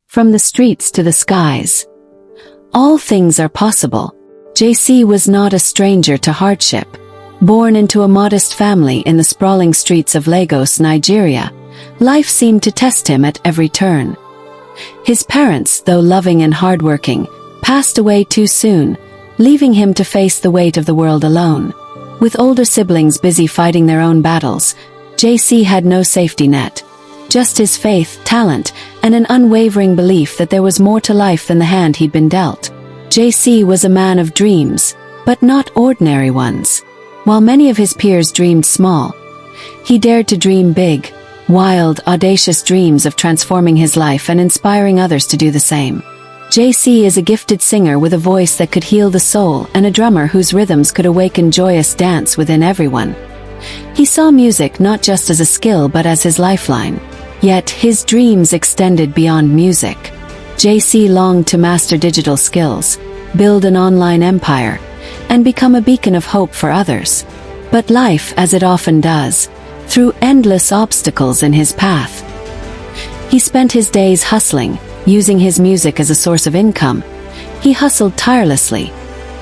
From the streets to the skies. All things are possible. JC was not a stranger to hardship. Born into a modest family in the sprawling streets of Lagos, Nigeria, life seemed to test him at every turn. His parents, though loving and hardworking, passed away too soon, leaving him to face the weight of the world alone. With older siblings busy fighting their own battles, JC had no safety net. Just his faith, talent, and an unwavering belief that there was more to life than the hand he'd been dealt. JC was a man of dreams, but not ordinary ones. While many of his peers dreamed small, he dared to dream big, wild, audacious dreams of transforming his life and inspiring others to do the same. JC is a gifted singer with a voice that could heal the soul and a drummer whose rhythms could awaken joyous dance within everyone. He saw music not just as a skill but as his lifeline. Yet his dreams extended beyond music. JC longed to master digital skills, build an online empire, and become a beacon of hope for others. But life, as it often does, threw endless obstacles in his path. He spent his days hustling, using his music as a source of income. He hustled tirelessly,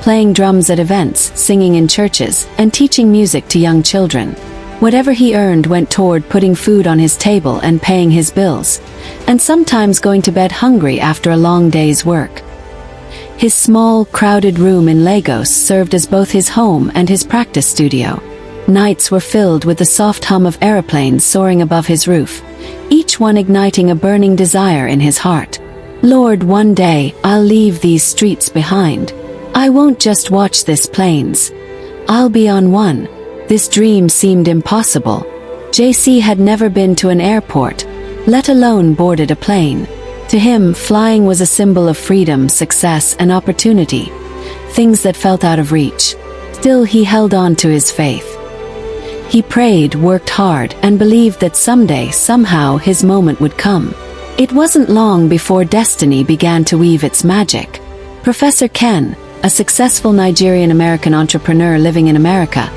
playing drums at events, singing in churches, and teaching music to young children. Whatever he earned went toward putting food on his table and paying his bills, and sometimes going to bed hungry after a long day's work. His small, crowded room in Lagos served as both his home and his practice studio. Nights were filled with the soft hum of aeroplanes soaring above his roof, each one igniting a burning desire in his heart. Lord, one day, I'll leave these streets behind. I won't just watch this planes. I'll be on one. This dream seemed impossible. JC had never been to an airport, let alone boarded a plane. To him, flying was a symbol of freedom, success, and opportunity, things that felt out of reach. Still, he held on to his faith. He prayed, worked hard, and believed that someday, somehow, his moment would come. It wasn't long before destiny began to weave its magic. Professor Ken, a successful Nigerian-American entrepreneur living in America,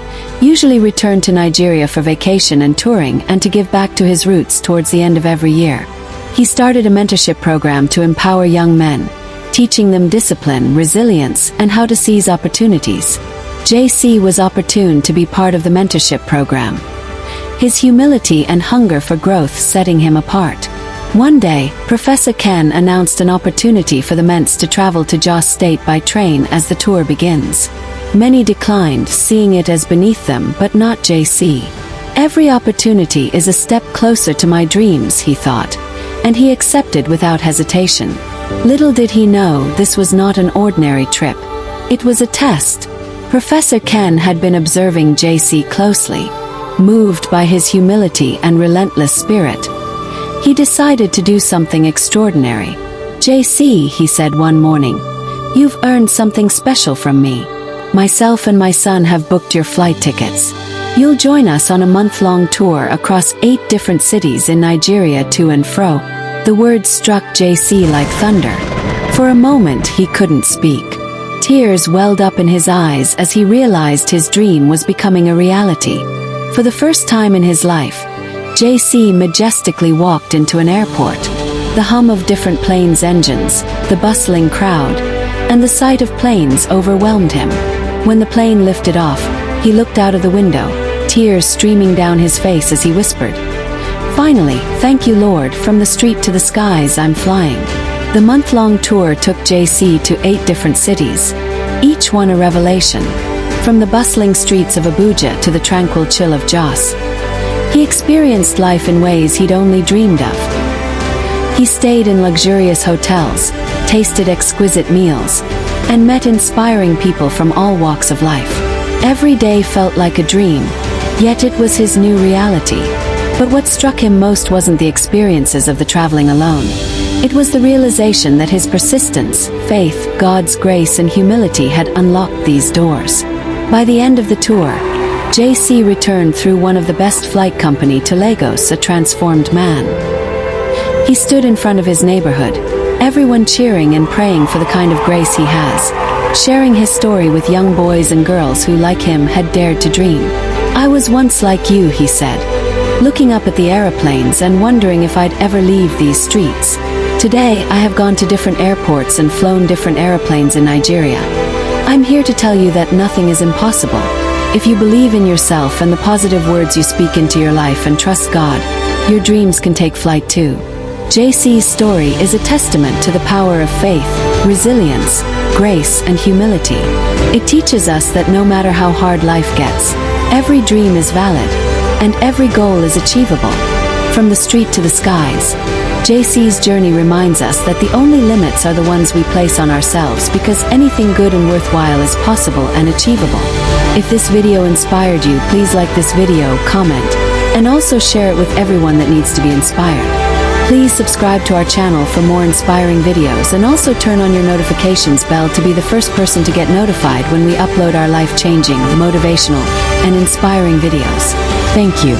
usually returned to Nigeria for vacation and touring and to give back to his roots towards the end of every year. He started a mentorship program to empower young men, teaching them discipline, resilience, and how to seize opportunities. JC was opportune to be part of the mentorship program, his humility and hunger for growth setting him apart. One day, Professor Ken announced an opportunity for the Ments to travel to Jos State by train as the tour begins. Many declined, seeing it as beneath them, but not JC. Every opportunity is a step closer to my dreams, he thought, and he accepted without hesitation. Little did he know this was not an ordinary trip. It was a test. Professor Ken had been observing JC closely. Moved by his humility and relentless spirit, he decided to do something extraordinary. JC, he said one morning, you've earned something special from me. Myself and my son have booked your flight tickets. You'll join us on a month-long tour across 8 different cities in Nigeria to and fro. The words struck JC like thunder. For a moment he couldn't speak. Tears welled up in his eyes as he realized his dream was becoming a reality. For the first time in his life, JC majestically walked into an airport. The hum of different planes' engines, the bustling crowd, and the sight of planes overwhelmed him. When the plane lifted off, he looked out of the window, tears streaming down his face as he whispered, "Finally, thank you Lord, from the street to the skies I'm flying." The month-long tour took JC to 8 different cities, each one a revelation. From the bustling streets of Abuja to the tranquil chill of Jos, he experienced life in ways he'd only dreamed of. He stayed in luxurious hotels, tasted exquisite meals, and met inspiring people from all walks of life. Every day felt like a dream, yet it was his new reality. But what struck him most wasn't the experiences of the traveling alone. It was the realization that his persistence, faith, God's grace, and humility had unlocked these doors. By the end of the tour, JC returned through one of the best flight company to Lagos, a transformed man. He stood in front of his neighborhood, everyone cheering and praying for the kind of grace he has, sharing his story with young boys and girls who, like him, had dared to dream. "I was once like you," he said, looking up at the aeroplanes and wondering if I'd ever leave these streets. Today, I have gone to different airports and flown different aeroplanes in Nigeria. I'm here to tell you that nothing is impossible. If you believe in yourself and the positive words you speak into your life and trust God, your dreams can take flight too. JC's story is a testament to the power of faith, resilience, grace, and humility. It teaches us that no matter how hard life gets, every dream is valid, and every goal is achievable. From the street to the skies, JC's journey reminds us that the only limits are the ones we place on ourselves, because anything good and worthwhile is possible and achievable. If this video inspired you, please like this video, comment, and also share it with everyone that needs to be inspired. Please subscribe to our channel for more inspiring videos, and also turn on your notifications bell to be the first person to get notified when we upload our life-changing, motivational, and inspiring videos. Thank you.